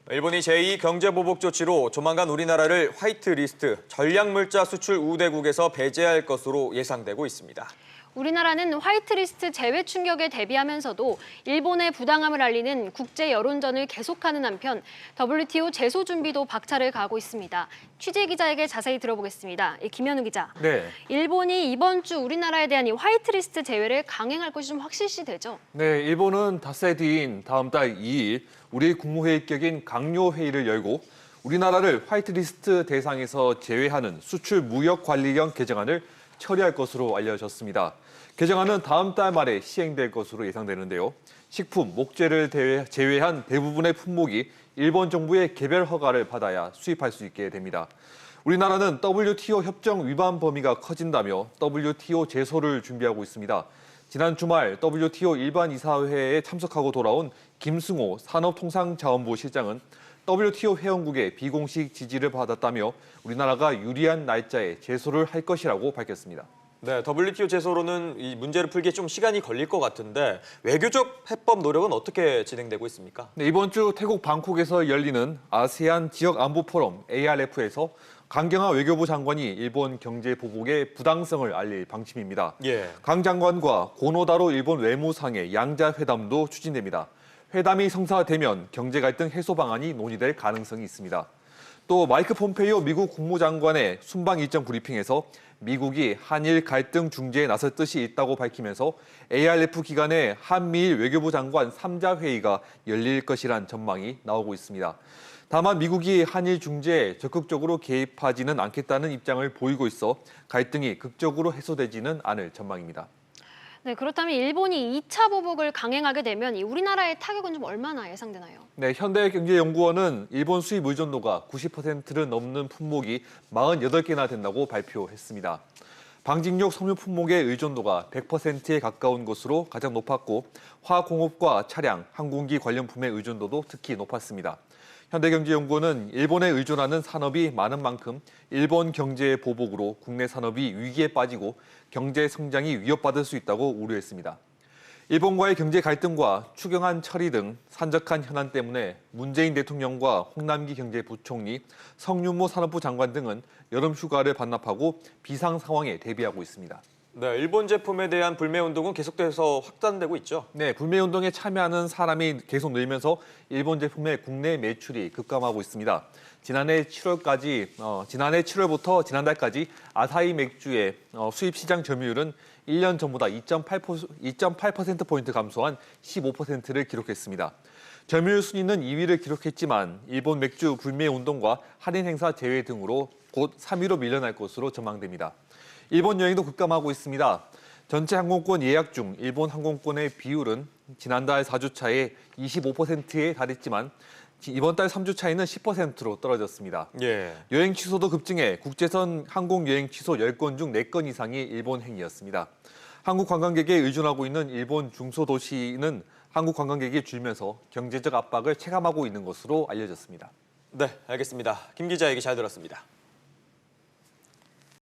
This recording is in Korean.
일본이 제2 경제보복 조치로 조만간 우리나라를 화이트리스트, 전략물자 수출 우대국에서 배제할 것으로 예상되고 있습니다. 우리나라는 화이트리스트 제외 충격에 대비하면서도 일본의 부당함을 알리는 국제 여론전을 계속하는 한편 WTO 제소 준비도 박차를 가하고 있습니다. 취재 기자에게 자세히 들어보겠습니다. 김현우 기자. 네. 일본이 이번 주 우리나라에 대한 이 화이트리스트 제외를 강행할 것이 좀 확실시되죠? 네, 일본은 닷새 뒤인 다음 달 2일 우리 국무회의격인 강요회의를 열고 우리나라를 화이트리스트 대상에서 제외하는 수출 무역 관리령 개정안을 처리할 것으로 알려졌습니다. 개정안은 다음 달 말에 시행될 것으로 예상되는데요. 식품, 목재를 제외한 대부분의 품목이 일본 정부의 개별 허가를 받아야 수입할 수 있게 됩니다. 우리나라는 WTO 협정 위반 범위가 커진다며 WTO 제소를 준비하고 있습니다. 지난 주말 WTO 일반 이사회에 참석하고 돌아온 김승호 산업통상자원부 실장은 WTO 회원국의 비공식 지지를 받았다며 우리나라가 유리한 날짜에 제소를 할 것이라고 밝혔습니다. 네, WTO 제소로는 이 문제를 풀기에 좀 시간이 걸릴 것 같은데 외교적 해법 노력은 어떻게 진행되고 있습니까? 네, 이번 주 태국 방콕에서 열리는 아세안 지역 안보 포럼 ARF에서 강경화 외교부 장관이 일본 경제 보복의 부당성을 알릴 방침입니다. 예. 강 장관과 고노다로 일본 외무상의 양자 회담도 추진됩니다. 회담이 성사되면 경제 갈등 해소 방안이 논의될 가능성이 있습니다. 또 마이크 폼페이오 미국 국무장관의 순방 일정 브리핑에서 미국이 한일 갈등 중재에 나설 뜻이 있다고 밝히면서 ARF 기간에 한미일 외교부 장관 3자 회의가 열릴 것이란 전망이 나오고 있습니다. 다만 미국이 한일 중재에 적극적으로 개입하지는 않겠다는 입장을 보이고 있어 갈등이 극적으로 해소되지는 않을 전망입니다. 네, 그렇다면 일본이 2차 보복을 강행하게 되면 이 우리나라의 타격은 좀 얼마나 예상되나요? 네, 현대경제연구원은 일본 수입 의존도가 90%를 넘는 품목이 48개나 된다고 발표했습니다. 방직용 섬유 품목의 의존도가 100%에 가까운 것으로 가장 높았고 화공업과 차량, 항공기 관련품의 의존도도 특히 높았습니다. 현대경제연구원은 일본에 의존하는 산업이 많은 만큼 일본 경제의 보복으로 국내 산업이 위기에 빠지고 경제 성장이 위협받을 수 있다고 우려했습니다. 일본과의 경제 갈등과 추경안 처리 등 산적한 현안 때문에 문재인 대통령과 홍남기 경제부총리, 성윤모 산업부 장관 등은 여름 휴가를 반납하고 비상 상황에 대비하고 있습니다. 네, 일본 제품에 대한 불매 운동은 계속돼서 확산되고 있죠. 네, 불매 운동에 참여하는 사람이 계속 늘면서 일본 제품의 국내 매출이 급감하고 있습니다. 지난해 7월부터 지난달까지 아사히 맥주의 수입 시장 점유율은 1년 전보다 2.8%포인트 감소한 15%를 기록했습니다. 점유율 순위는 2위를 기록했지만 일본 맥주 불매 운동과 할인 행사 제외 등으로 곧 3위로 밀려날 것으로 전망됩니다. 일본 여행도 급감하고 있습니다. 전체 항공권 예약 중 일본 항공권의 비율은 지난달 4주차에 25%에 달했지만 이번 달 3주차에는 10%로 떨어졌습니다. 예. 여행 취소도 급증해 국제선 항공 여행 취소 10건 중 4건 이상이 일본 행이었습니다. 한국 관광객에 의존하고 있는 일본 중소도시는 한국 관광객이 줄면서 경제적 압박을 체감하고 있는 것으로 알려졌습니다. 네, 알겠습니다. 김 기자 얘기 잘 들었습니다.